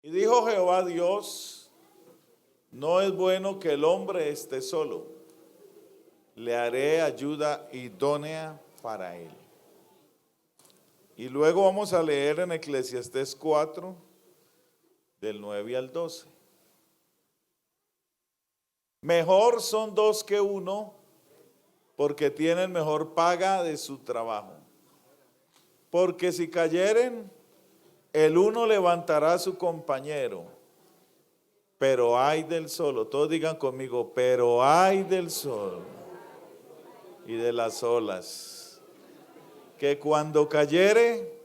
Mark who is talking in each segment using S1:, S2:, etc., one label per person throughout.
S1: Y dijo Jehová Dios, no es bueno que el hombre esté solo, le haré ayuda idónea para él. Y luego vamos a leer en Eclesiastés 4, del 9 al 12. Mejor son dos que uno, porque tienen mejor paga de su trabajo. Porque si cayeren, el uno levantará a su compañero. Pero ay del solo, todos digan conmigo, pero ay del solo y de las olas, que cuando cayere,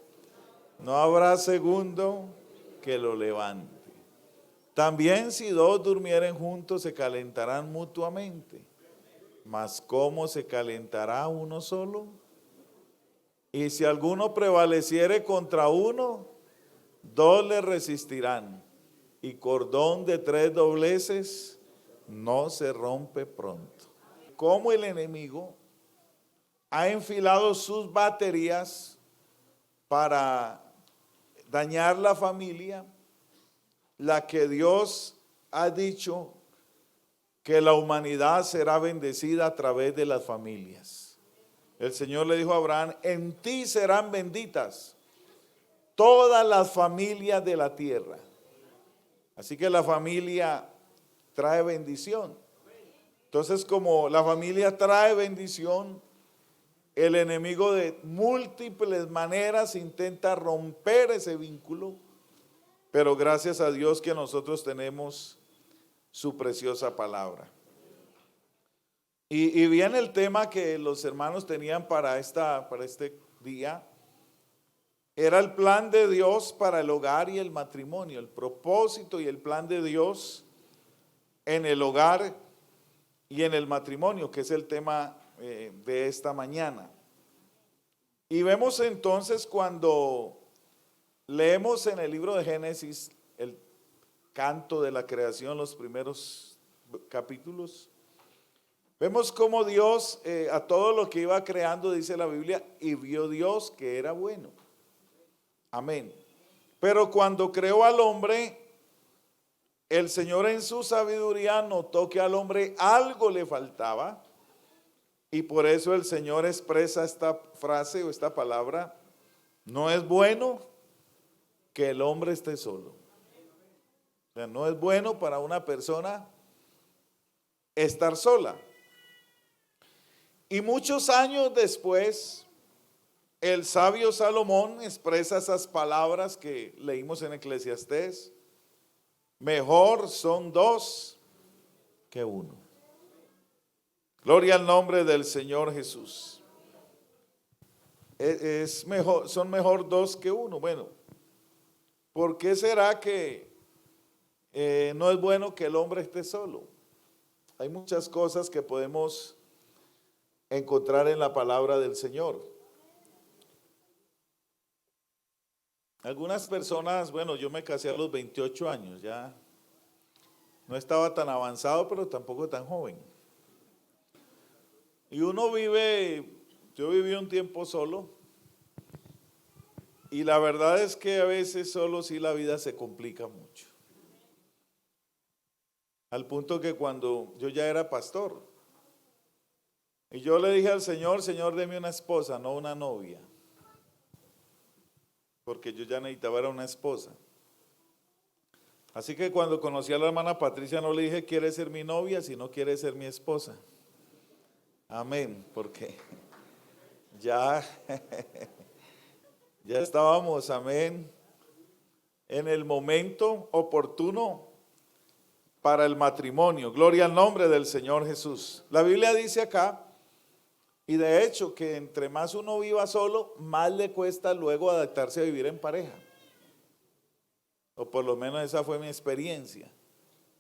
S1: no habrá segundo que lo levante. También si dos durmieren juntos, se calentarán mutuamente. Mas ¿cómo se calentará uno solo? Y si alguno prevaleciere contra uno, dos le resistirán. Y cordón de tres dobleces no se rompe pronto. Como el enemigo ha enfilado sus baterías para dañar la familia, la que Dios ha dicho que la humanidad será bendecida a través de las familias. El Señor le dijo a Abraham, en ti serán benditas todas las familias de la tierra. Así que la familia trae bendición. Entonces, como la familia trae bendición, el enemigo de múltiples maneras intenta romper ese vínculo, pero gracias a Dios que nosotros tenemos su preciosa palabra. Y bien el tema que los hermanos tenían para este día, era el plan de Dios para el hogar y el matrimonio, el propósito y el plan de Dios en el hogar y en el matrimonio, que es el tema de esta mañana. Y vemos entonces cuando leemos en el libro de Génesis el canto de la creación, los primeros capítulos, vemos cómo Dios a todo lo que iba creando, dice la Biblia, y vio Dios que era bueno. Amén. Pero cuando creó al hombre, el Señor en su sabiduría notó que al hombre algo le faltaba, y por eso el Señor expresa esta frase o esta palabra: no es bueno que el hombre esté solo. O sea, no es bueno para una persona estar sola. Y muchos años después, el sabio Salomón expresa esas palabras que leímos en Eclesiastés: mejor son dos que uno. Gloria al nombre del Señor Jesús. Es mejor, son mejor dos que uno. Bueno, ¿por qué será que no es bueno que el hombre esté solo? Hay muchas cosas que podemos encontrar en la palabra del Señor. Algunas personas, bueno, yo me casé a los 28 años, ya no estaba tan avanzado, pero tampoco tan joven. Y uno vive, yo viví un tiempo solo, y la verdad es que a veces solo sí la vida se complica mucho. Al punto que cuando yo ya era pastor, y yo le dije al Señor, Señor, deme una esposa, no una novia, porque yo ya necesitaba era una esposa. Así que cuando conocí a la hermana Patricia no le dije, ¿quiere ser mi novia? Sino quiere ser mi esposa. Amén, porque ya estábamos, amén, en el momento oportuno para el matrimonio. Gloria al nombre del Señor Jesús. La Biblia dice acá, y de hecho que entre más uno viva solo, más le cuesta luego adaptarse a vivir en pareja. O por lo menos esa fue mi experiencia.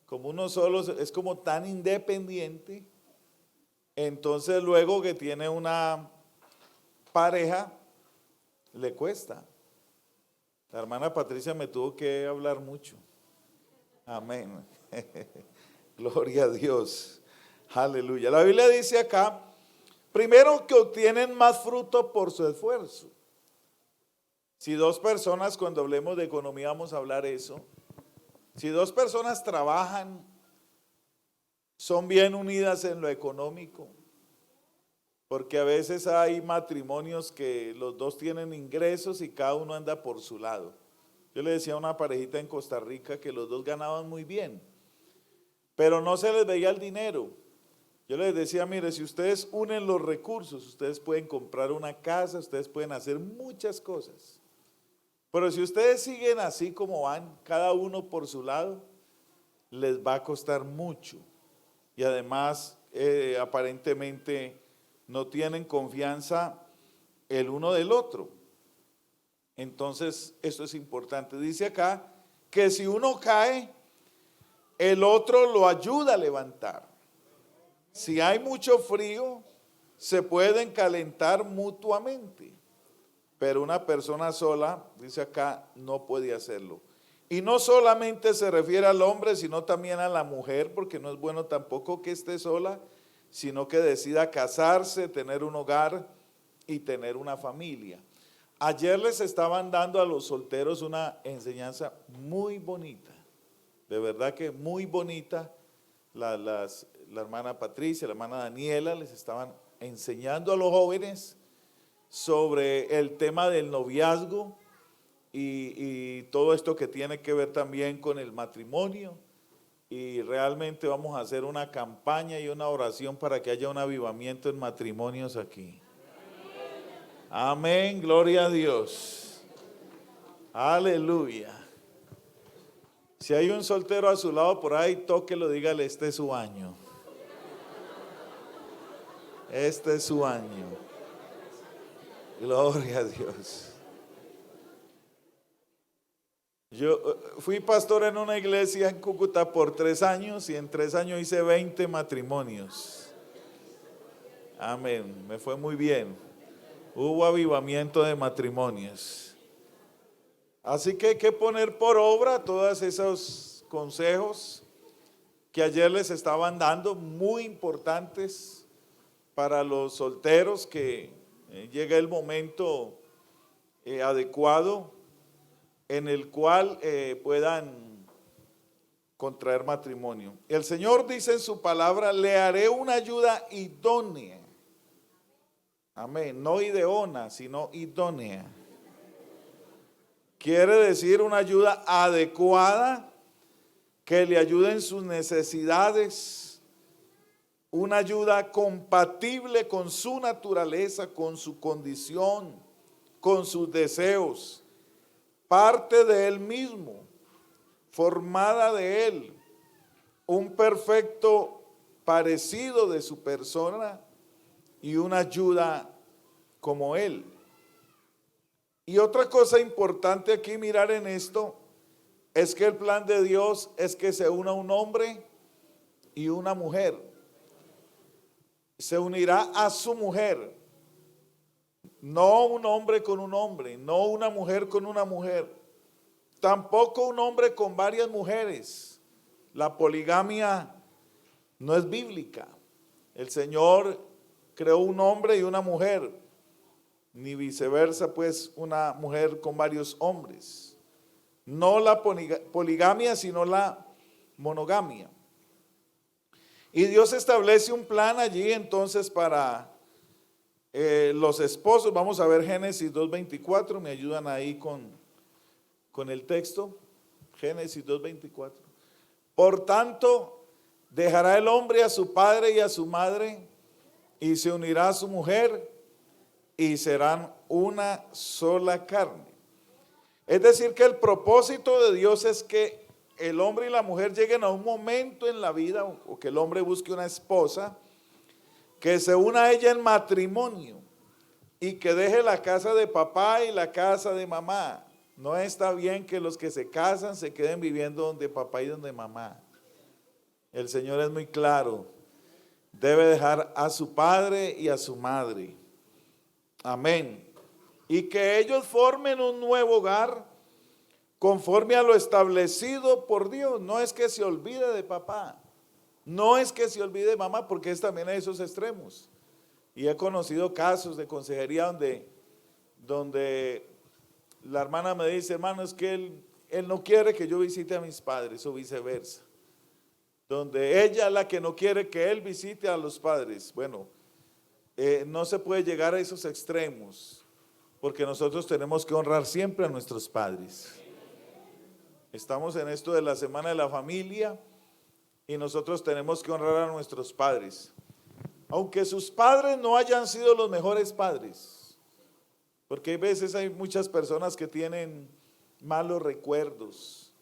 S1: Como uno solo es como tan independiente, entonces luego que tiene una pareja, le cuesta. La hermana Patricia me tuvo que hablar mucho. Amén. Gloria a Dios. Aleluya. La Biblia dice acá, primero, que obtienen más fruto por su esfuerzo. Si dos personas, cuando hablemos de economía vamos a hablar eso, Si dos personas trabajan, son bien unidas en lo económico, porque a veces hay matrimonios que los dos tienen ingresos y cada uno anda por su lado. Yo le decía a una parejita en Costa Rica que los dos ganaban muy bien, pero no se les veía el dinero. Yo les decía, mire, si ustedes unen los recursos, ustedes pueden comprar una casa, ustedes pueden hacer muchas cosas. Pero si ustedes siguen así como van, cada uno por su lado, les va a costar mucho. Y además, aparentemente, no tienen confianza el uno del otro. Entonces, esto es importante. Dice acá que si uno cae, el otro lo ayuda a levantar. Si hay mucho frío, se pueden calentar mutuamente, pero una persona sola, dice acá, no puede hacerlo. Y no solamente se refiere al hombre, sino también a la mujer, porque no es bueno tampoco que esté sola, sino que decida casarse, tener un hogar y tener una familia. Ayer les estaban dando a los solteros una enseñanza muy bonita, de verdad que muy bonita. La hermana Patricia, la hermana Daniela les estaban enseñando a los jóvenes sobre el tema del noviazgo y todo esto que tiene que ver también con el matrimonio, y realmente vamos a hacer una campaña y una oración para que haya un avivamiento en matrimonios aquí. Amén, gloria a Dios. Aleluya. Si hay un soltero a su lado por ahí, tóquelo, dígale, este es su año. Este es su año. Gloria a Dios. Yo fui pastor en una iglesia en Cúcuta por 3 años y en 3 años hice 20 matrimonios. Amén, me fue muy bien. Hubo avivamiento de matrimonios. Así que hay que poner por obra todos esos consejos que ayer les estaban dando, muy importantes para los solteros, que llega el momento adecuado en el cual puedan contraer matrimonio. El Señor dice en su palabra, le haré una ayuda idónea. Amén, no ideona, sino idónea. Quiere decir una ayuda adecuada que le ayude en sus necesidades, una ayuda compatible con su naturaleza, con su condición, con sus deseos, parte de él mismo, formada de él, un perfecto parecido de su persona y una ayuda como él. Y otra cosa importante aquí mirar en esto es que el plan de Dios es que se una un hombre y una mujer. Se unirá a su mujer, no un hombre con un hombre, no una mujer con una mujer, tampoco un hombre con varias mujeres. La poligamia no es bíblica. El Señor creó un hombre y una mujer, ni viceversa, pues una mujer con varios hombres. No la poligamia, sino la monogamia. Y Dios establece un plan allí entonces para los esposos. Vamos a ver Génesis 2:24, me ayudan ahí con el texto. Génesis 2:24. Por tanto, dejará el hombre a su padre y a su madre y se unirá a su mujer y serán una sola carne. Es decir, que el propósito de Dios es que el hombre y la mujer lleguen a un momento en la vida, o que el hombre busque una esposa, que se una a ella en matrimonio y que deje la casa de papá y la casa de mamá. No está bien que los que se casan se queden viviendo donde papá y donde mamá. El Señor es muy claro. Debe dejar a su padre y a su madre. Amén. Y que ellos formen un nuevo hogar conforme a lo establecido por Dios. No es que se olvide de papá, no es que se olvide de mamá, porque es también a esos extremos. Y he conocido casos de consejería donde la hermana me dice, hermano, es que él él no quiere que yo visite a mis padres o viceversa. Donde ella es la que no quiere que él visite a los padres. Bueno, no se puede llegar a esos extremos, porque nosotros tenemos que honrar siempre a nuestros padres. Estamos en esto de la Semana de la Familia y nosotros tenemos que honrar a nuestros padres. Aunque sus padres no hayan sido los mejores padres, porque hay muchas personas que tienen malos recuerdos,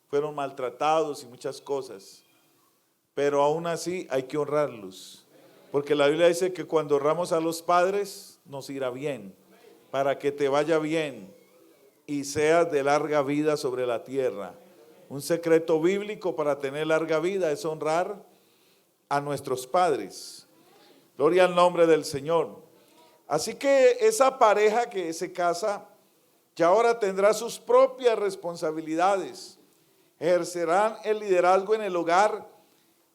S1: fueron maltratados y muchas cosas, pero aún así hay que honrarlos, porque la Biblia dice que cuando honramos a los padres nos irá bien, para que te vaya bien y seas de larga vida sobre la tierra. Un secreto bíblico para tener larga vida es honrar a nuestros padres. Gloria al nombre del Señor. Así que esa pareja que se casa ya ahora tendrá sus propias responsabilidades, ejercerán el liderazgo en el hogar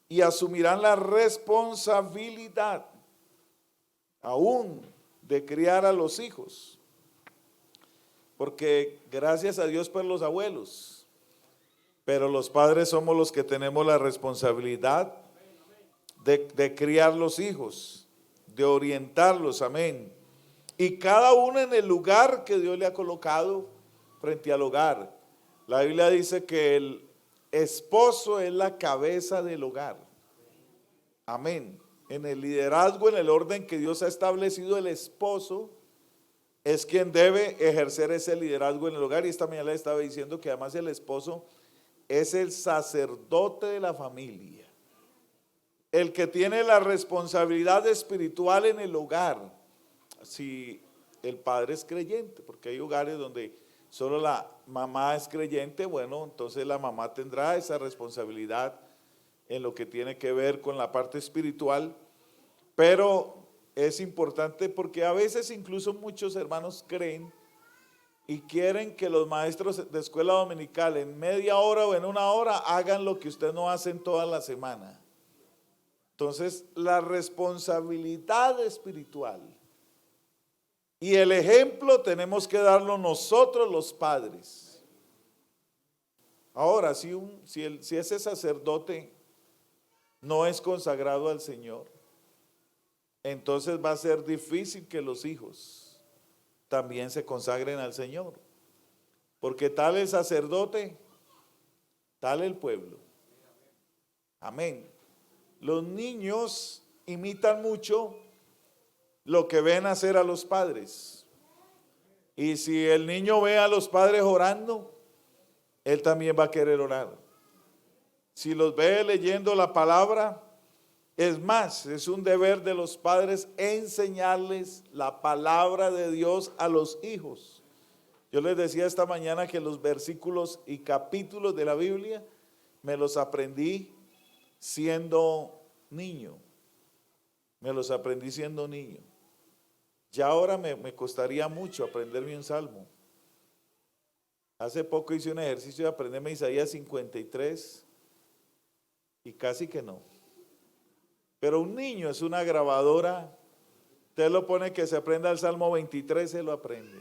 S1: y asumirán la responsabilidad aún de criar a los hijos, porque gracias a Dios por los abuelos, pero los padres somos los que tenemos la responsabilidad de criar los hijos, de orientarlos, amén. Y cada uno en el lugar que Dios le ha colocado frente al hogar. La Biblia dice que el esposo es la cabeza del hogar, amén. En el liderazgo, en el orden que Dios ha establecido, el esposo es quien debe ejercer ese liderazgo en el hogar. Y esta mañana le estaba diciendo que además el esposo es el sacerdote de la familia, el que tiene la responsabilidad espiritual en el hogar, si el padre es creyente, porque hay hogares donde solo la mamá es creyente. Bueno, entonces la mamá tendrá esa responsabilidad en lo que tiene que ver con la parte espiritual, pero es importante porque a veces incluso muchos hermanos creen y quieren que los maestros de escuela dominical en media hora o en una hora hagan lo que usted no hace en toda la semana. Entonces, la responsabilidad espiritual y el ejemplo tenemos que darlo nosotros los padres. Ahora, si ese sacerdote no es consagrado al Señor, entonces va a ser difícil que los hijos también se consagren al Señor, porque tal el sacerdote, tal el pueblo. Amén. Los niños imitan mucho lo que ven hacer a los padres. Y si el niño ve a los padres orando, él también va a querer orar. Si los ve leyendo la palabra, es más, es un deber de los padres enseñarles la palabra de Dios a los hijos. Yo les decía esta mañana que los versículos y capítulos de la Biblia me los aprendí siendo niño. Me los aprendí siendo niño. Ya ahora me costaría mucho aprenderme un salmo. Hace poco hice un ejercicio de aprenderme Isaías 53 y casi que no. Pero un niño es una grabadora. Usted lo pone que se aprenda el Salmo 23, se lo aprende.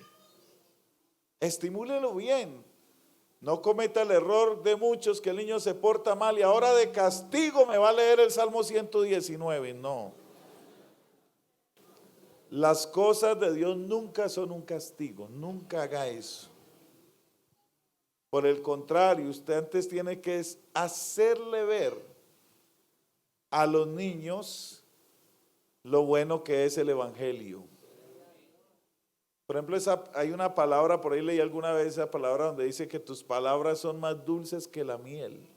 S1: Estimúlelo bien. No cometa el error de muchos que el niño se porta mal y ahora de castigo me va a leer el Salmo 119. No. Las cosas de Dios nunca son un castigo. Nunca haga eso. Por el contrario, usted antes tiene que hacerle ver a los niños lo bueno que es el evangelio. Por ejemplo, hay una palabra, por ahí leí alguna vez esa palabra donde dice que tus palabras son más dulces que la miel.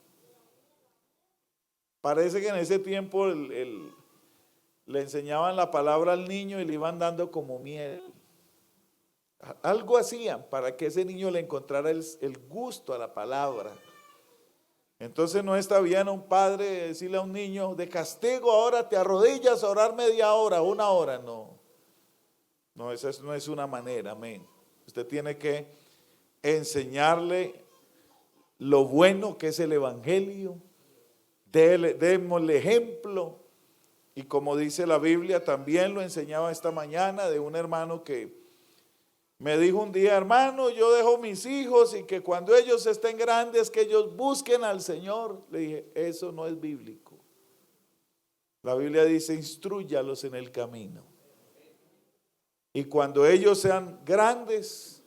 S1: Parece que en ese tiempo le enseñaban la palabra al niño y le iban dando como miel. Algo hacían para que ese niño le encontrara el gusto a la palabra. Entonces no está bien a un padre decirle a un niño, de castigo ahora te arrodillas a orar media hora, una hora. No, esa no es una manera, amén. Usted tiene que enseñarle lo bueno que es el evangelio, démosle ejemplo. Y como dice la Biblia, también lo enseñaba esta mañana de un hermano que Me dijo un día, hermano, yo dejo mis hijos y que cuando ellos estén grandes, que ellos busquen al Señor. Le dije, eso no es bíblico. La Biblia dice, instrúyalos en el camino. Y cuando ellos sean grandes,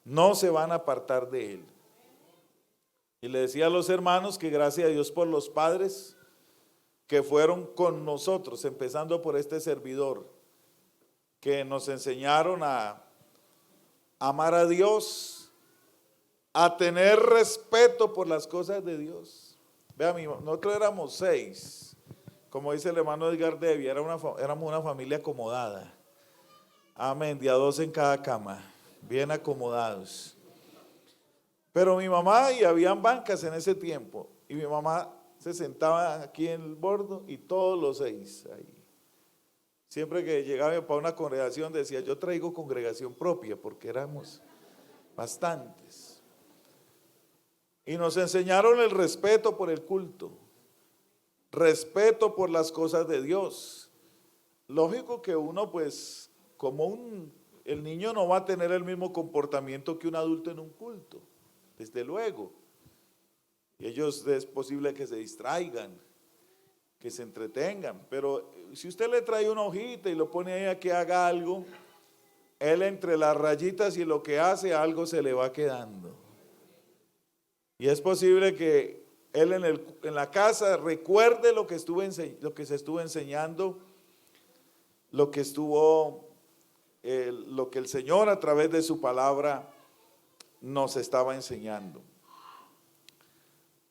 S1: no se van a apartar de él. Y le decía a los hermanos que gracias a Dios por los padres que fueron con nosotros, empezando por este servidor, que nos enseñaron a amar a Dios, a tener respeto por las cosas de Dios. Vea, nosotros éramos 6, como dice el hermano Edgar Devi, éramos una familia acomodada. Amén, de a 2 en cada cama, bien acomodados. Pero mi mamá, y habían bancas en ese tiempo, y mi mamá se sentaba aquí en el bordo y todos los 6 ahí. Siempre que llegaba para una congregación decía, yo traigo congregación propia, porque éramos bastantes. Y nos enseñaron el respeto por el culto, respeto por las cosas de Dios. Lógico que uno pues, el niño no va a tener el mismo comportamiento que un adulto en un culto, desde luego. Y ellos es posible que se distraigan, que se entretengan, pero si usted le trae una hojita y lo pone ahí a que haga algo, él entre las rayitas y lo que hace, algo se le va quedando. Y es posible que él en la casa recuerde lo que se estuvo enseñando, lo que el Señor a través de su palabra nos estaba enseñando.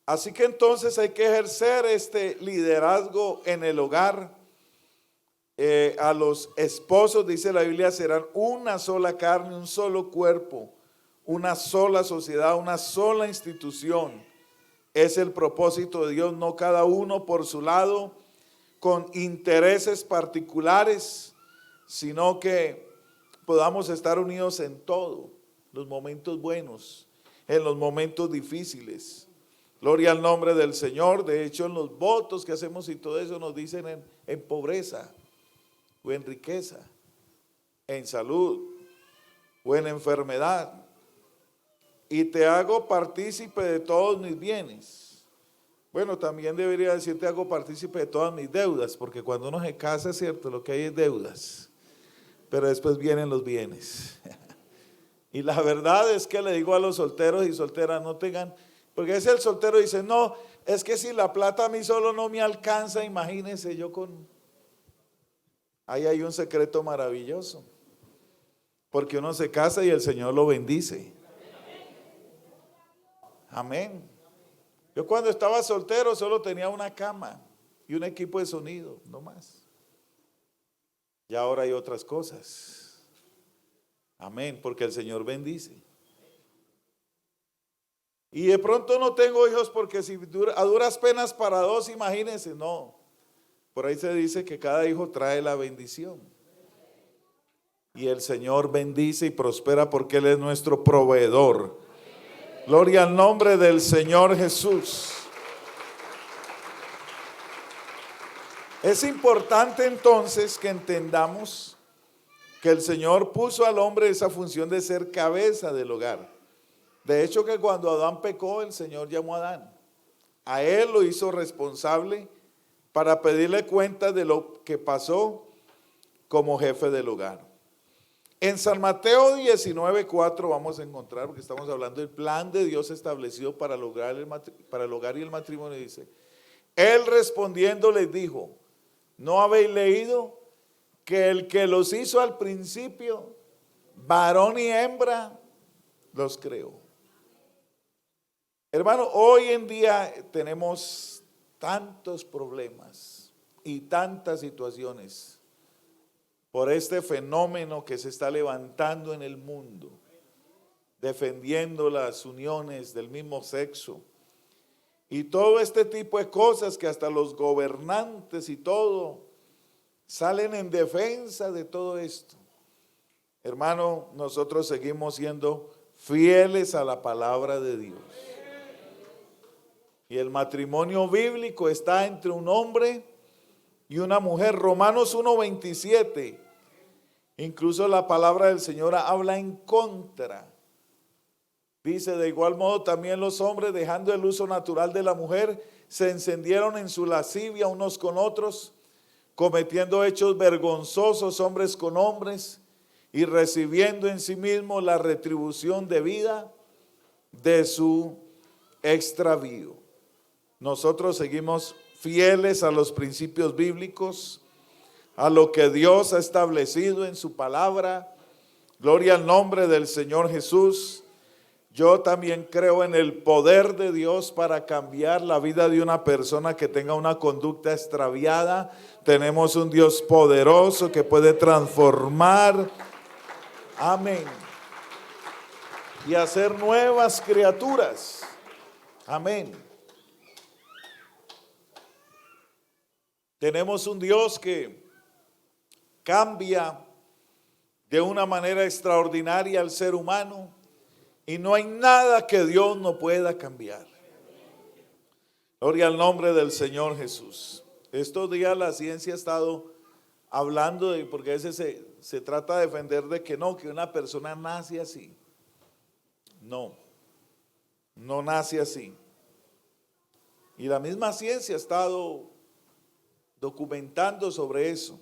S1: Así que entonces hay que ejercer este liderazgo en el hogar. A los esposos, dice la Biblia, serán una sola carne, un solo cuerpo, una sola sociedad, una sola institución. Es el propósito de Dios, no cada uno por su lado, con intereses particulares, sino que podamos estar unidos en todo, los momentos buenos, en los momentos difíciles. Gloria al nombre del Señor. De hecho, en los votos que hacemos y todo eso nos dicen en pobreza o en riqueza, en salud o en enfermedad. Y te hago partícipe de todos mis bienes. Bueno, también debería decir te hago partícipe de todas mis deudas, porque cuando uno se casa, es cierto, lo que hay es deudas, pero después vienen los bienes. Y la verdad es que le digo a los solteros y solteras, no tengan, porque es el soltero dice, no, es que si la plata a mí solo no me alcanza, imagínense yo ahí hay un secreto maravilloso, porque uno se casa y el Señor lo bendice. Amén. Yo cuando estaba soltero solo tenía una cama y un equipo de sonido, no más. Y ahora hay otras cosas. Amén, porque el Señor bendice. Y de pronto no tengo hijos porque si a duras penas para 2, imagínense, no. Por ahí se dice que cada hijo trae la bendición. Y el Señor bendice y prospera porque Él es nuestro proveedor. Gloria al nombre del Señor Jesús. Es importante entonces que entendamos que el Señor puso al hombre esa función de ser cabeza del hogar. De hecho que cuando Adán pecó, el Señor llamó a Adán. A él lo hizo responsable para pedirle cuenta de lo que pasó como jefe del hogar. En San Mateo 19:4 vamos a encontrar, porque estamos hablando del plan de Dios establecido para el hogar y el matrimonio, dice, él respondiendo les dijo, ¿no habéis leído que el que los hizo al principio, varón y hembra, los creó? Hermano, hoy en día tenemos tantos problemas y tantas situaciones por este fenómeno que se está levantando en el mundo, defendiendo las uniones del mismo sexo y todo este tipo de cosas que hasta los gobernantes y todo salen en defensa de todo esto. Hermano, nosotros seguimos siendo fieles a la palabra de Dios. Y el matrimonio bíblico está entre un hombre y una mujer. Romanos 1:27. Incluso la palabra del Señor habla en contra. Dice, de igual modo también los hombres, dejando el uso natural de la mujer, se encendieron en su lascivia unos con otros, cometiendo hechos vergonzosos hombres con hombres, y recibiendo en sí mismos la retribución debida de su extravío. Nosotros seguimos fieles a los principios bíblicos, a lo que Dios ha establecido en su palabra. Gloria al nombre del Señor Jesús. Yo también creo en el poder de Dios para cambiar la vida de una persona que tenga una conducta extraviada. Tenemos un Dios poderoso que puede transformar, amén, y hacer nuevas criaturas, amén. Tenemos un Dios que cambia de una manera extraordinaria al ser humano. Y no hay nada que Dios no pueda cambiar. Gloria al nombre del Señor Jesús. Estos días la ciencia ha estado hablando de, porque a veces se trata de defender de que no, que una persona nace así. No nace así. Y la misma ciencia ha estado documentando sobre eso.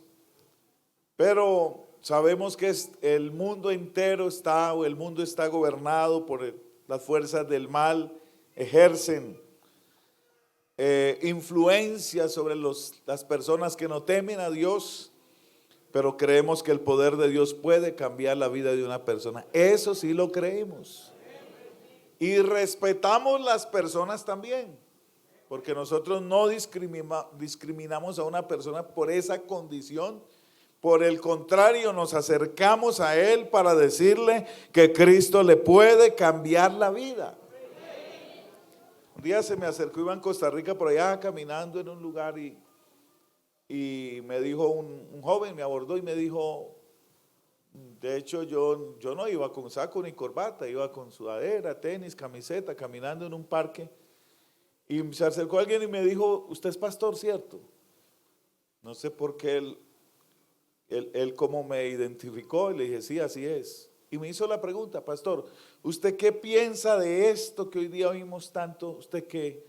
S1: Pero sabemos que el mundo entero está gobernado por las fuerzas del mal, ejercen influencia sobre las personas que no temen a Dios, pero creemos que el poder de Dios puede cambiar la vida de una persona. Eso sí lo creemos. Y respetamos las personas también, porque nosotros no discriminamos a una persona por esa condición. Por el contrario, nos acercamos a Él para decirle que Cristo le puede cambiar la vida. Un día se me acercó, iba en Costa Rica por allá caminando en un lugar y me dijo un joven, me abordó y me dijo, de hecho yo no iba con saco ni corbata, iba con sudadera, tenis, camiseta, caminando en un parque. Y se acercó alguien y me dijo, usted es pastor, ¿cierto? No sé por qué él como me identificó, y le dije, sí, así es. Y me hizo la pregunta, pastor, ¿usted qué piensa de esto que hoy día oímos tanto? ¿Usted qué?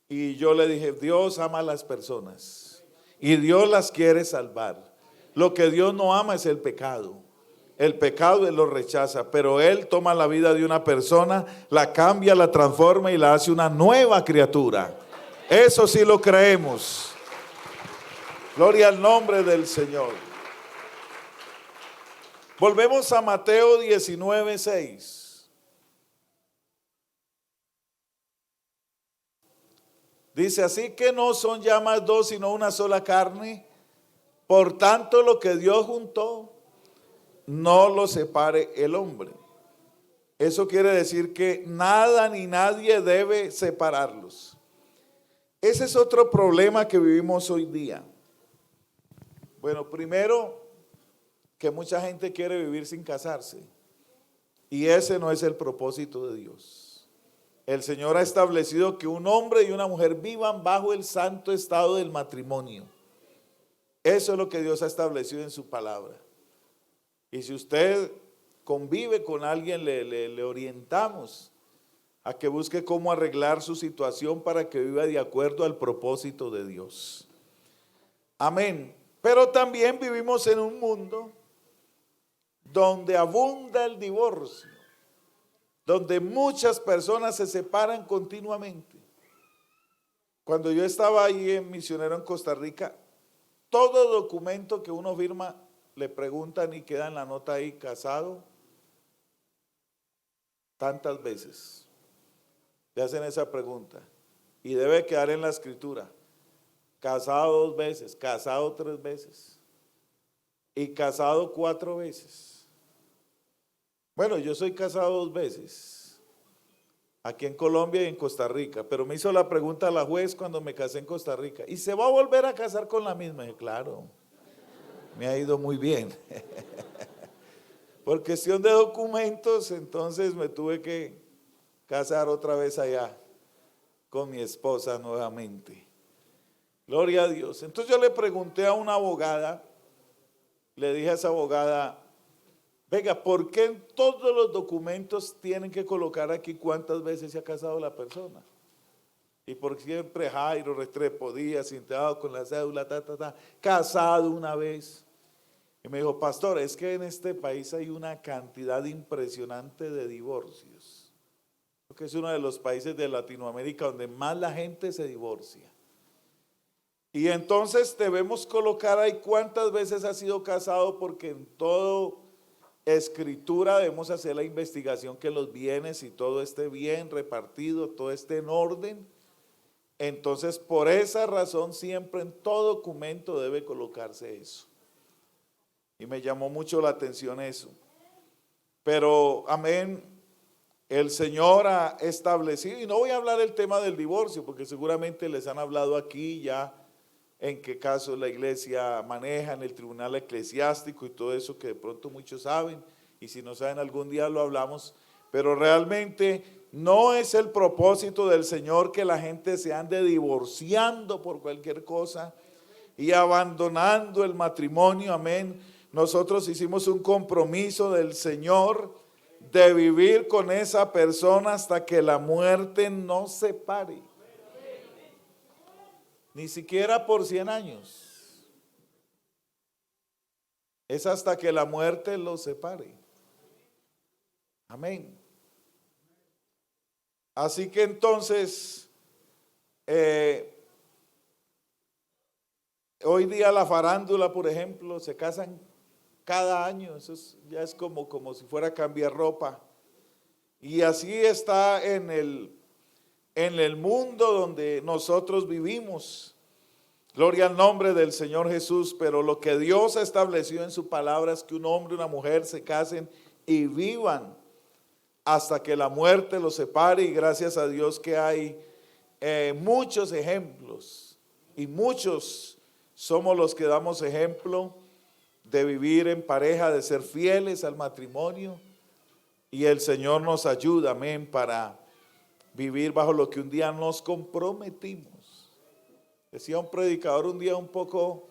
S1: Y yo le dije, Dios ama a las personas y Dios las quiere salvar. Lo que Dios no ama es el pecado. El pecado Él lo rechaza, pero Él toma la vida de una persona, la cambia, la transforma y la hace una nueva criatura. Eso sí lo creemos. Gloria al nombre del Señor. Volvemos a Mateo 19:6. Dice, así que no son ya más dos, sino una sola carne. Por tanto, lo que Dios juntó, no lo separe el hombre. Eso quiere decir que nada ni nadie debe separarlos. Ese es otro problema que vivimos hoy día. Bueno, primero, que mucha gente quiere vivir sin casarse. Y ese no es el propósito de Dios. El Señor ha establecido que un hombre y una mujer vivan bajo el santo estado del matrimonio. Eso es lo que Dios ha establecido en su palabra. Y si usted convive con alguien, le orientamos a que busque cómo arreglar su situación para que viva de acuerdo al propósito de Dios. Amén. Pero también vivimos en un mundo donde abunda el divorcio, donde muchas personas se separan continuamente. Cuando yo estaba ahí en misionero en Costa Rica, todo documento que uno firma le preguntan y queda en la nota ahí, casado tantas veces. Le hacen esa pregunta y debe quedar en la escritura, casado 2 veces, casado 3 veces y casado 4 veces. Bueno, yo soy casado 2 veces, aquí en Colombia y en Costa Rica, pero me hizo la pregunta la juez cuando me casé en Costa Rica, ¿y se va a volver a casar con la misma? Y dije, claro, me ha ido muy bien. Por cuestión de documentos, entonces me tuve que casar otra vez allá con mi esposa nuevamente. Gloria a Dios. Entonces yo le pregunté a una abogada le dije a esa abogada, venga, ¿por qué en todos los documentos tienen que colocar aquí cuántas veces se ha casado la persona? Y por siempre Jairo Restrepo Díaz, integrado con la cédula, casado una vez. Y me dijo, pastor, es que en este país hay una cantidad impresionante de divorcios. Porque es uno de los países de Latinoamérica donde más la gente se divorcia. Y entonces debemos colocar ahí cuántas veces ha sido casado, porque en todo escritura debemos hacer la investigación que los bienes y todo esté bien repartido, todo esté en orden. Entonces, por esa razón, siempre en todo documento debe colocarse eso. Y me llamó mucho la atención eso. Pero, amén, el Señor ha establecido, y no voy a hablar del tema del divorcio, porque seguramente les han hablado aquí ya en qué casos la iglesia maneja en el tribunal eclesiástico y todo eso que de pronto muchos saben, y si no saben algún día lo hablamos, pero realmente no es el propósito del Señor que la gente se ande divorciando por cualquier cosa y abandonando el matrimonio, amén. Nosotros hicimos un compromiso del Señor de vivir con esa persona hasta que la muerte nos separe. Ni siquiera por 100 años. Es hasta que la muerte los separe. Amén. Así que entonces, hoy día la farándula, por ejemplo, se casan cada año. Eso ya es como si fuera a cambiar ropa. Y así está en el mundo donde nosotros vivimos. Gloria al nombre del Señor Jesús. Pero lo que Dios estableció en su palabra es que un hombre y una mujer se casen y vivan hasta que la muerte los separe. Y gracias a Dios que hay muchos ejemplos, y muchos somos los que damos ejemplo de vivir en pareja, de ser fieles al matrimonio, y el Señor nos ayuda, amén, para vivir bajo lo que un día nos comprometimos. Decía un predicador un día un poco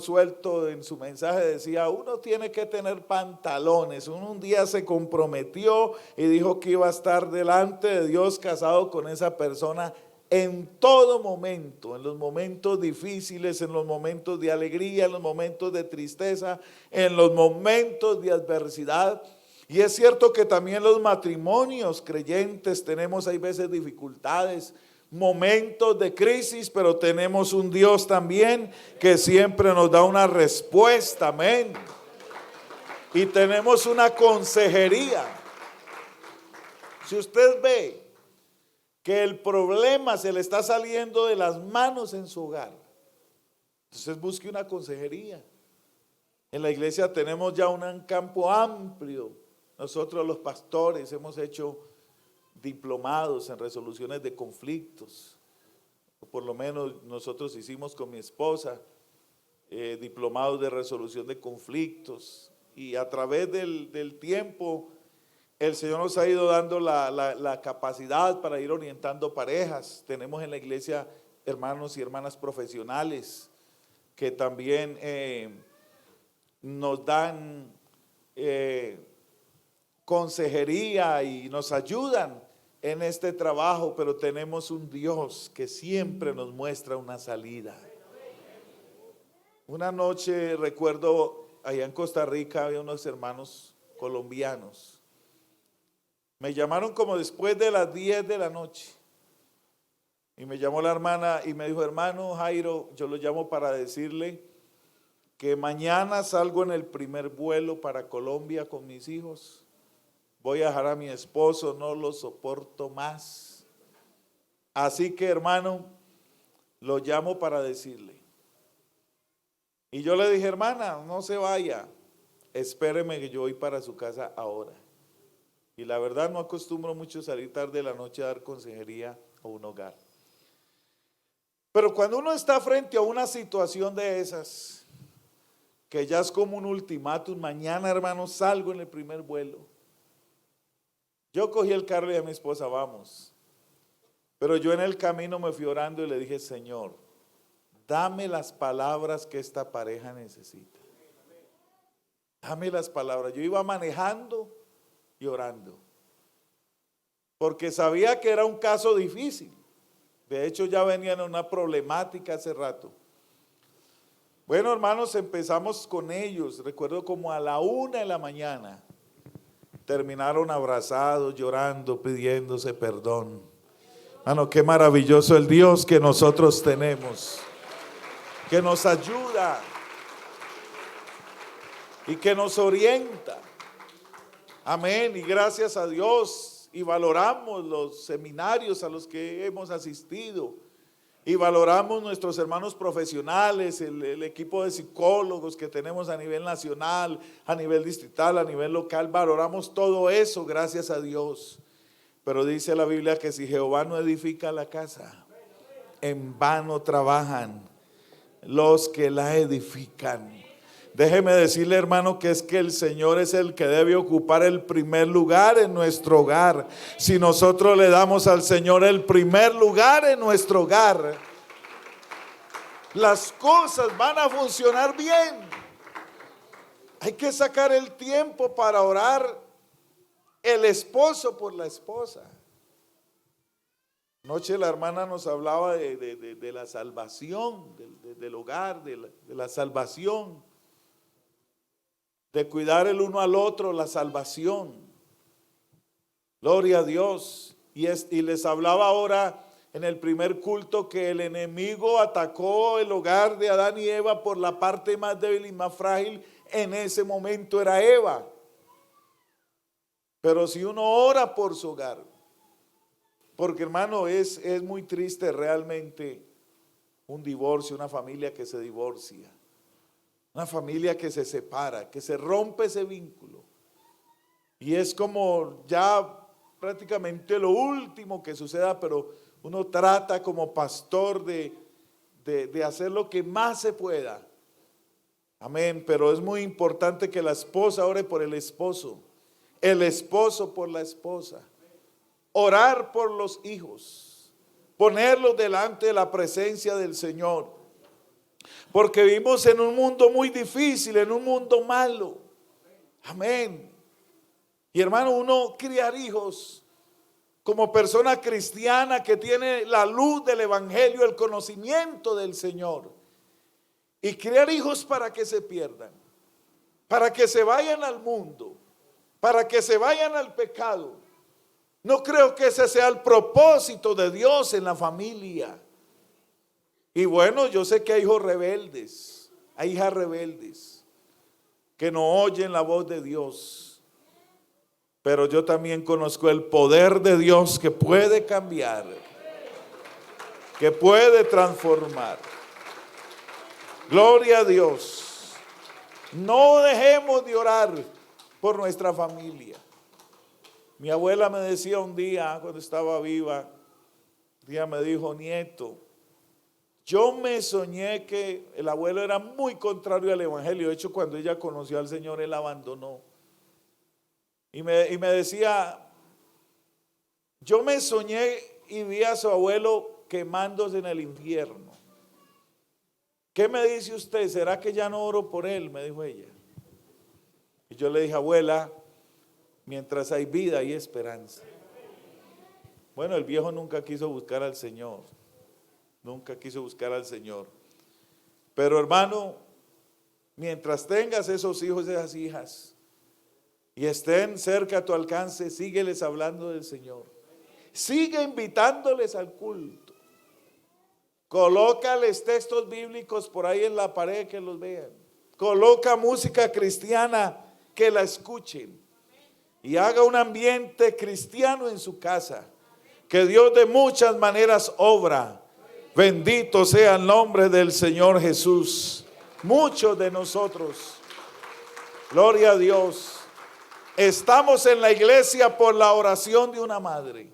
S1: suelto en su mensaje, decía, uno tiene que tener pantalones. Uno un día se comprometió y dijo que iba a estar delante de Dios casado con esa persona en todo momento, en los momentos difíciles, en los momentos de alegría, en los momentos de tristeza, en los momentos de adversidad. Y es cierto que también los matrimonios creyentes tenemos hay veces dificultades, momentos de crisis, pero tenemos un Dios también que siempre nos da una respuesta, amén. Y tenemos una consejería. Si usted ve que el problema se le está saliendo de las manos en su hogar, entonces busque una consejería. En la iglesia tenemos ya un campo amplio. Nosotros los pastores hemos hecho diplomados en resoluciones de conflictos, o por lo menos nosotros hicimos con mi esposa diplomados de resolución de conflictos, y a través del tiempo el Señor nos ha ido dando la capacidad para ir orientando parejas. Tenemos en la iglesia hermanos y hermanas profesionales que también nos dan consejería y nos ayudan en este trabajo, pero tenemos un Dios que siempre nos muestra una salida. Una noche recuerdo allá en Costa Rica había unos hermanos colombianos. Me llamaron como después de las 10 de la noche y me llamó la hermana y me dijo, hermano Jairo, yo lo llamo para decirle que mañana salgo en el primer vuelo para Colombia con mis hijos. Voy a dejar a mi esposo, no lo soporto más. Así que, hermano, lo llamo para decirle. Y yo le dije, hermana, no se vaya, espéreme que yo voy para su casa ahora. Y la verdad no acostumbro mucho salir tarde de la noche a dar consejería a un hogar. Pero cuando uno está frente a una situación de esas, que ya es como un ultimátum, mañana, hermano, salgo en el primer vuelo. Yo cogí el carro y a mi esposa, vamos. Pero yo en el camino me fui orando y le dije, Señor, dame las palabras que esta pareja necesita. Dame las palabras. Yo iba manejando y orando, porque sabía que era un caso difícil. De hecho, ya venían en una problemática hace rato. Bueno, hermanos, empezamos con ellos. Recuerdo como a la 1 de la mañana. Terminaron abrazados, llorando, pidiéndose perdón. Hermano, qué maravilloso el Dios que nosotros tenemos, que nos ayuda y que nos orienta. Amén, y gracias a Dios, y valoramos los seminarios a los que hemos asistido, y valoramos nuestros hermanos profesionales, el equipo de psicólogos que tenemos a nivel nacional, a nivel distrital, a nivel local. Valoramos todo eso, gracias a Dios. Pero dice la Biblia que si Jehová no edifica la casa, en vano trabajan los que la edifican. Déjeme decirle, hermano, que es que el Señor es el que debe ocupar el primer lugar en nuestro hogar. Si nosotros le damos al Señor el primer lugar en nuestro hogar, las cosas van a funcionar bien. Hay que sacar el tiempo para orar el esposo por la esposa. Anoche la hermana nos hablaba de la salvación, del hogar, de la salvación, de cuidar el uno al otro, la salvación. Gloria a Dios. Y les hablaba ahora en el primer culto que el enemigo atacó el hogar de Adán y Eva por la parte más débil y más frágil. En ese momento era Eva. Pero si uno ora por su hogar, porque hermano, es muy triste realmente un divorcio, una familia que se divorcia, una familia que se separa, que se rompe ese vínculo. Y es como ya prácticamente lo último que suceda, pero uno trata como pastor de hacer lo que más se pueda. Amén, pero es muy importante que la esposa ore por el esposo por la esposa. Orar por los hijos, ponerlos delante de la presencia del Señor, porque vivimos en un mundo muy difícil, en un mundo malo. Amén. Y hermano, uno criar hijos como persona cristiana que tiene la luz del evangelio, el conocimiento del Señor, y criar hijos para que se pierdan, para que se vayan al mundo, para que se vayan al pecado. No creo que ese sea el propósito de Dios en la familia. Y bueno, yo sé que hay hijos rebeldes, hay hijas rebeldes que no oyen la voz de Dios. Pero yo también conozco el poder de Dios que puede cambiar, que puede transformar. Gloria a Dios. No dejemos de orar por nuestra familia. Mi abuela me decía un día, cuando estaba viva, un día me dijo: nieto, yo me soñé que el abuelo era muy contrario al evangelio. De hecho, cuando ella conoció al Señor, él abandonó. Y me decía, yo me soñé y vi a su abuelo quemándose en el infierno. ¿Qué me dice usted? ¿Será que ya no oro por él?, me dijo ella. Y yo le dije: abuela, mientras hay vida hay esperanza. Bueno, el viejo nunca quiso buscar al Señor. Nunca quiso buscar al Señor. Pero hermano, mientras tengas esos hijos y esas hijas y estén cerca a tu alcance, sígueles hablando del Señor. Sigue invitándoles al culto. Colócales textos bíblicos por ahí en la pared que los vean. Coloca música cristiana que la escuchen. Y haga un ambiente cristiano en su casa. Que Dios de muchas maneras obra. Bendito sea el nombre del Señor Jesús. Muchos de nosotros, gloria a Dios, estamos en la iglesia por la oración de una madre.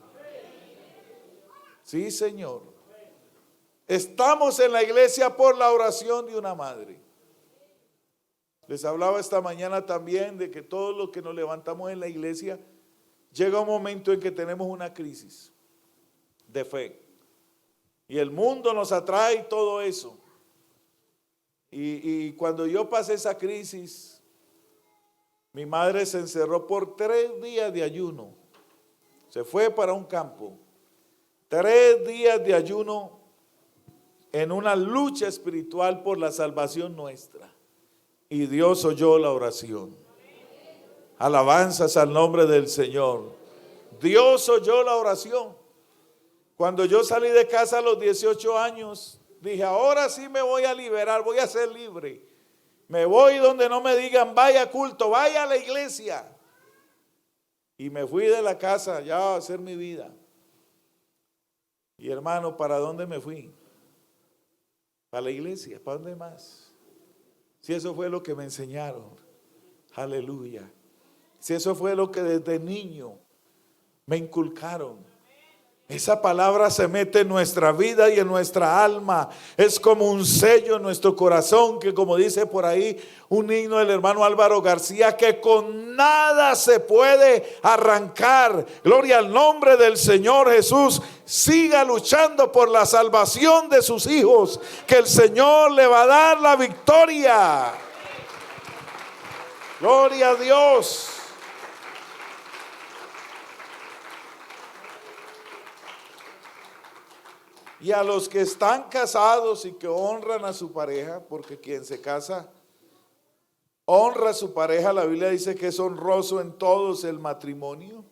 S1: Sí, Señor. Estamos en la iglesia por la oración de una madre. Les hablaba esta mañana también de que todos los que nos levantamos en la iglesia, llega un momento en que tenemos una crisis de fe. Y el mundo nos atrae todo eso. Y cuando yo pasé esa crisis, Mi madre se encerró por 3 días de ayuno. Se fue para un campo. 3 días de ayuno en una lucha espiritual por la salvación nuestra. Y Dios oyó la oración. Alabanzas al nombre del Señor. Dios oyó la oración. Cuando yo salí de casa a los 18 años, dije, ahora sí me voy a liberar, voy a ser libre. Me voy donde no me digan, vaya a culto, vaya a la iglesia. Y me fui de la casa ya a hacer mi vida. Y hermano, ¿para dónde me fui? Para la iglesia, ¿para dónde más? Si eso fue lo que me enseñaron. Aleluya. Si eso fue lo que desde niño me inculcaron. Esa palabra se mete en nuestra vida y en nuestra alma. Es como un sello en nuestro corazón que, como dice por ahí un himno del hermano Álvaro García, que con nada se puede arrancar. Gloria al nombre del Señor Jesús. Siga luchando por la salvación de sus hijos, que el Señor le va a dar la victoria. Gloria a Dios. Y a los que están casados y que honran a su pareja, porque quien se casa honra a su pareja, la Biblia dice que es honroso en todos el matrimonio.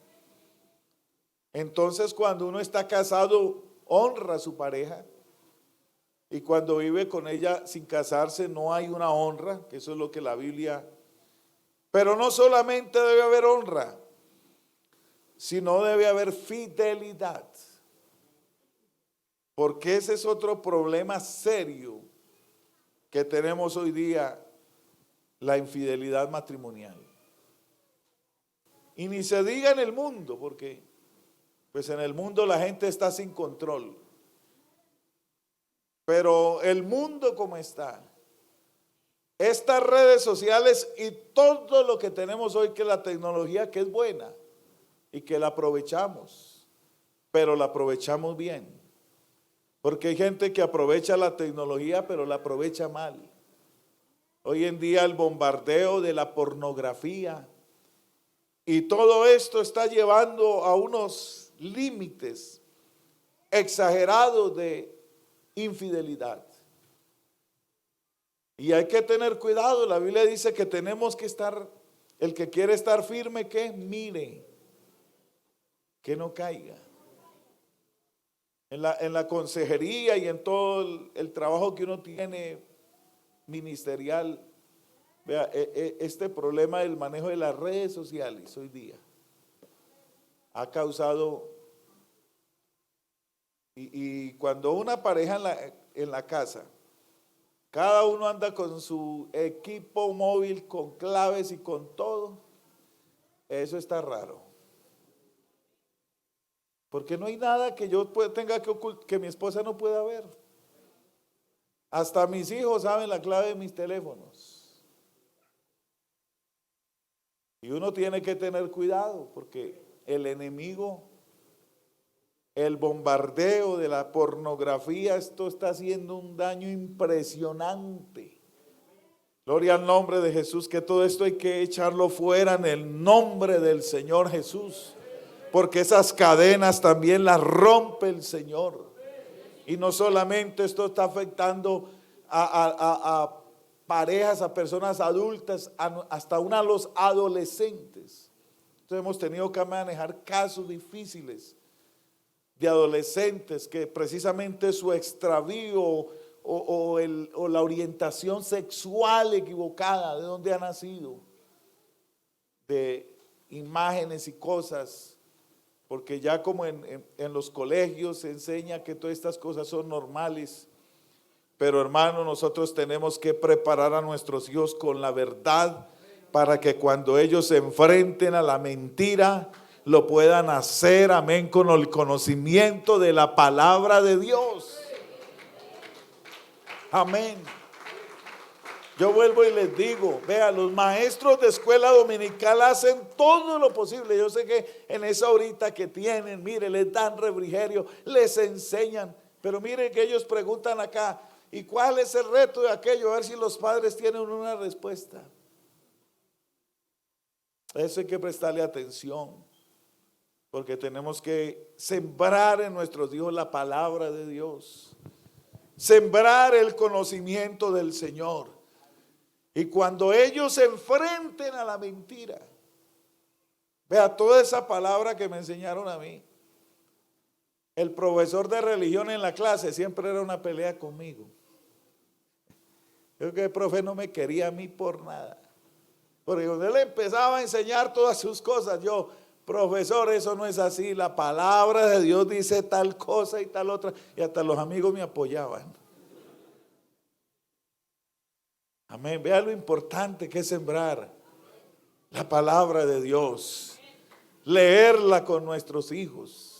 S1: Entonces, cuando uno está casado, honra a su pareja. Y cuando vive con ella sin casarse, no hay una honra, que eso es lo que la Biblia. Pero no solamente debe haber honra, sino debe haber fidelidad. Porque ese es otro problema serio que tenemos hoy día, la infidelidad matrimonial. Y ni se diga en el mundo, porque pues en el mundo la gente está sin control. Pero el mundo como está, estas redes sociales y todo lo que tenemos hoy, que la tecnología que es buena y que la aprovechamos, pero la aprovechamos bien. Porque hay gente que aprovecha la tecnología, pero la aprovecha mal. Hoy en día el bombardeo de la pornografía y todo esto está llevando a unos límites exagerados de infidelidad. Y hay que tener cuidado. La Biblia dice que tenemos que estar, el que quiere estar firme, que mire, que no caiga. En la consejería y en todo el trabajo que uno tiene ministerial, vea, este problema del manejo de las redes sociales hoy día ha causado, y cuando una pareja en la casa, cada uno anda con su equipo móvil, con claves y con todo, eso está raro. Porque no hay nada que yo tenga que ocultar, que mi esposa no pueda ver. Hasta mis hijos saben la clave de mis teléfonos. Y uno tiene que tener cuidado, porque el enemigo, el bombardeo de la pornografía, esto está haciendo un daño impresionante. Gloria al nombre de Jesús, que todo esto hay que echarlo fuera en el nombre del Señor Jesús. Porque esas cadenas también las rompe el Señor. Y no solamente esto está afectando a parejas, a personas adultas, hasta a los adolescentes. Entonces hemos tenido que manejar casos difíciles de adolescentes que precisamente su extravío o la orientación sexual equivocada, de donde ha nacido, de imágenes y cosas. Porque ya como en los colegios se enseña que todas estas cosas son normales. Pero hermano, nosotros tenemos que preparar a nuestros hijos con la verdad para que cuando ellos se enfrenten a la mentira, lo puedan hacer, amén, con el conocimiento de la palabra de Dios. Amén. Yo vuelvo y les digo, vea, los maestros de escuela dominical hacen todo lo posible. Yo sé que en esa horita que tienen, mire, les dan refrigerio, les enseñan. Pero mire que ellos preguntan acá, ¿y cuál es el reto de aquello? A ver si los padres tienen una respuesta. Eso hay que prestarle atención, porque tenemos que sembrar en nuestros hijos la palabra de Dios, sembrar el conocimiento del Señor. Y cuando ellos se enfrenten a la mentira, vea toda esa palabra que me enseñaron a mí. El profesor de religión en la clase siempre era una pelea conmigo. Creo que el profe no me quería a mí por nada. Porque cuando él empezaba a enseñar todas sus cosas, yo, profesor, eso no es así. La palabra de Dios dice tal cosa y tal otra. Y hasta los amigos me apoyaban. Amén. Vea lo importante que es sembrar la palabra de Dios. Leerla con nuestros hijos.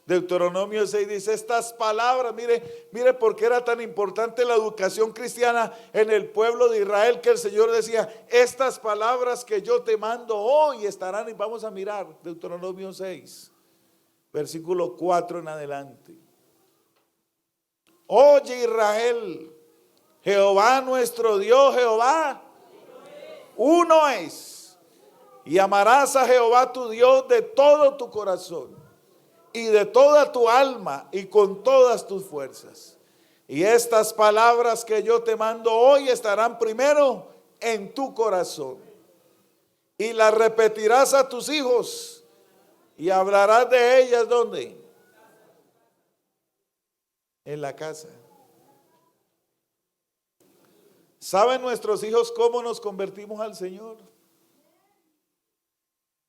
S1: Deuteronomio 6 dice estas palabras, mire por qué era tan importante la educación cristiana en el pueblo de Israel, que el Señor decía, estas palabras que yo te mando hoy estarán, y vamos a mirar Deuteronomio 6, versículo 4 en adelante. Oye Israel, Jehová nuestro Dios, Jehová, uno es, y amarás a Jehová tu Dios de todo tu corazón y de toda tu alma y con todas tus fuerzas. Y estas palabras que yo te mando hoy estarán primero en tu corazón. Y las repetirás a tus hijos y hablarás de ellas, ¿dónde? En la casa. ¿Saben nuestros hijos cómo nos convertimos al Señor?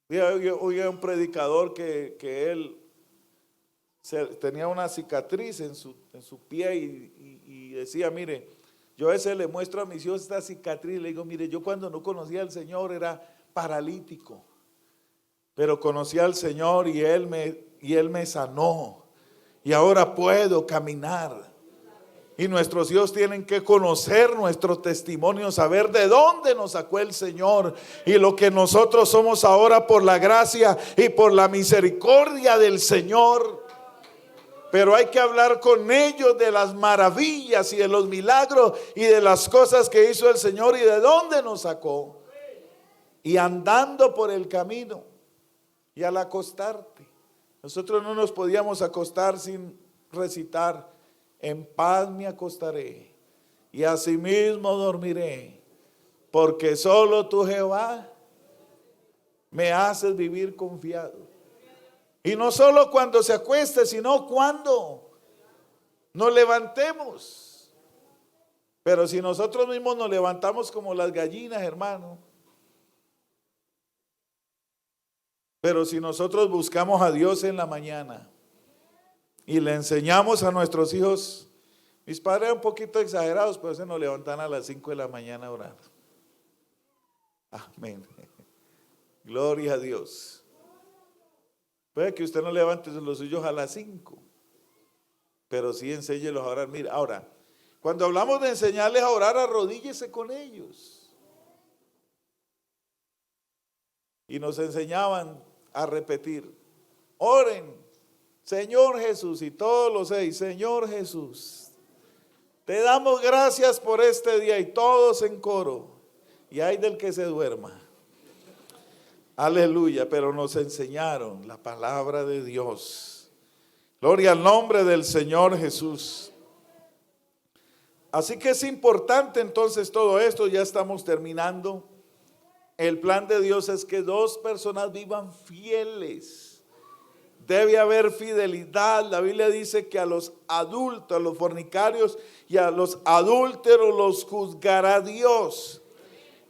S1: Oí a un predicador que él tenía una cicatriz en su pie y decía, mire, yo a veces le muestro a mis hijos esta cicatriz, le digo, mire, yo cuando no conocía al Señor era paralítico, pero conocí al Señor y Él me sanó y ahora puedo caminar. Y nuestros hijos tienen que conocer nuestro testimonio, saber de dónde nos sacó el Señor y lo que nosotros somos ahora por la gracia y por la misericordia del Señor. Pero hay que hablar con ellos de las maravillas y de los milagros y de las cosas que hizo el Señor y de dónde nos sacó. Y andando por el camino y al acostarte. Nosotros no nos podíamos acostar sin recitar, en paz me acostaré y asimismo dormiré, porque solo tú, Jehová, me haces vivir confiado. Y no solo cuando se acueste, sino cuando nos levantemos. Pero si nosotros mismos nos levantamos como las gallinas, hermano. Pero si nosotros buscamos a Dios en la mañana y le enseñamos a nuestros hijos, mis padres eran un poquito exagerados, pero se nos levantan a las 5 de la mañana a orar. Amén. Gloria a Dios. Puede que usted no levante los suyos a las 5, pero sí enséñelos a orar. Mira, ahora, cuando hablamos de enseñarles a orar, arrodíllese con ellos. Y nos enseñaban a repetir, oren, Señor Jesús, y todos los 6, Señor Jesús, te damos gracias por este día, y todos en coro, y hay del que se duerma. Aleluya, pero nos enseñaron la palabra de Dios. Gloria al nombre del Señor Jesús. Así que es importante entonces todo esto, ya estamos terminando. El plan de Dios es que dos personas vivan fieles. Debe haber fidelidad. La Biblia dice que a los adultos, a los fornicarios y a los adúlteros los juzgará Dios.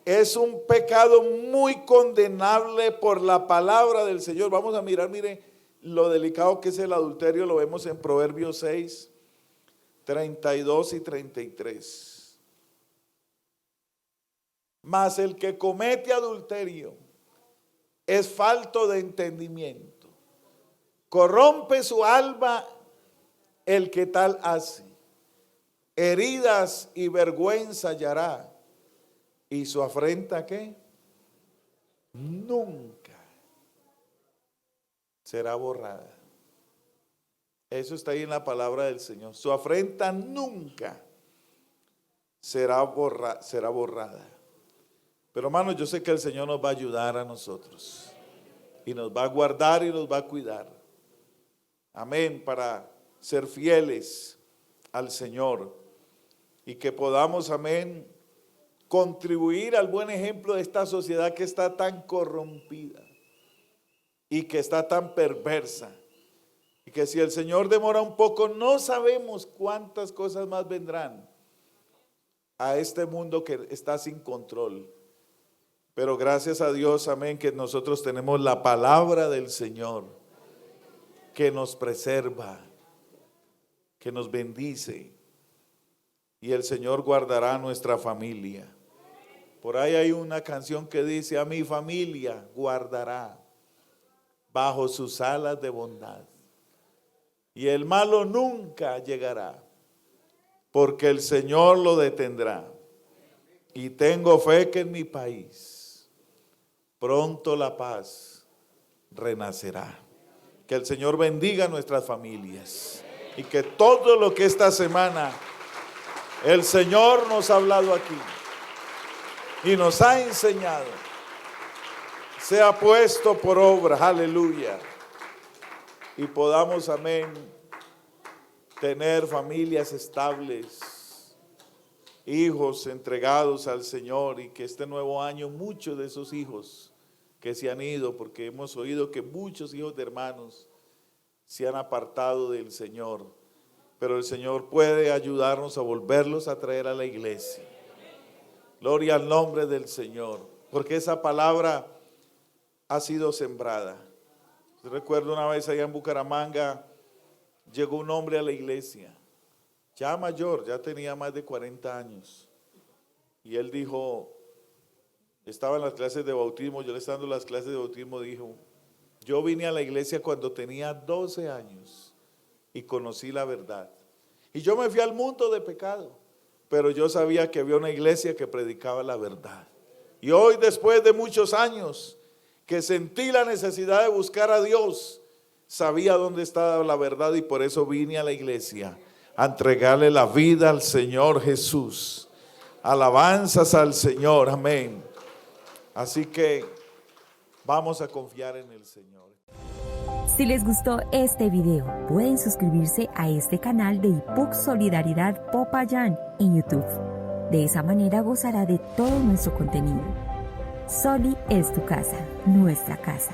S1: Es un pecado muy condenable por la palabra del Señor. Vamos a mirar, mire, lo delicado que es el adulterio. Lo vemos en Proverbios 6, 32 y 33. Mas el que comete adulterio es falto de entendimiento. Corrompe su alma el que tal hace. Heridas y vergüenza hallará. ¿Y su afrenta qué? Nunca será borrada. Eso está ahí en la palabra del Señor. Su afrenta nunca será borrada. Pero hermanos, yo sé que el Señor nos va a ayudar a nosotros. Y nos va a guardar y nos va a cuidar. Amén, para ser fieles al Señor. Y que podamos, amén, contribuir al buen ejemplo de esta sociedad que está tan corrompida y que está tan perversa. Y que si el Señor demora un poco, no sabemos cuántas cosas más vendrán a este mundo que está sin control. Pero gracias a Dios, amén, que nosotros tenemos la palabra del Señor que nos preserva, que nos bendice. Y el Señor guardará nuestra familia. Por ahí hay una canción que dice: a mi familia guardará bajo sus alas de bondad. Y el malo nunca llegará, porque el Señor lo detendrá. Y tengo fe que en mi país pronto la paz renacerá. Que el Señor bendiga nuestras familias. Y que todo lo que esta semana el Señor nos ha hablado aquí y nos ha enseñado sea puesto por obra, aleluya, y podamos, amén, tener familias estables, hijos entregados al Señor, y que este nuevo año muchos de esos hijos que se han ido, porque hemos oído que muchos hijos de hermanos se han apartado del Señor, pero el Señor puede ayudarnos a volverlos a traer a la iglesia. Gloria al nombre del Señor, porque esa palabra ha sido sembrada. Recuerdo una vez allá en Bucaramanga, llegó un hombre a la iglesia, ya mayor, ya tenía más de 40 años, y él dijo, estaba en las clases de bautismo, yo le estaba dando las clases de bautismo, dijo: yo vine a la iglesia cuando tenía 12 años y conocí la verdad. Y yo me fui al mundo de pecado, pero yo sabía que había una iglesia que predicaba la verdad. Y hoy, después de muchos años que sentí la necesidad de buscar a Dios, sabía dónde estaba la verdad, y por eso vine a la iglesia a entregarle la vida al Señor Jesús. Alabanzas al Señor, amén. Así que vamos a confiar en el Señor.
S2: Si les gustó este video, pueden suscribirse a este canal de IPUC Solidaridad Popayán en YouTube. De esa manera gozará de todo nuestro contenido. Soli es tu casa, nuestra casa.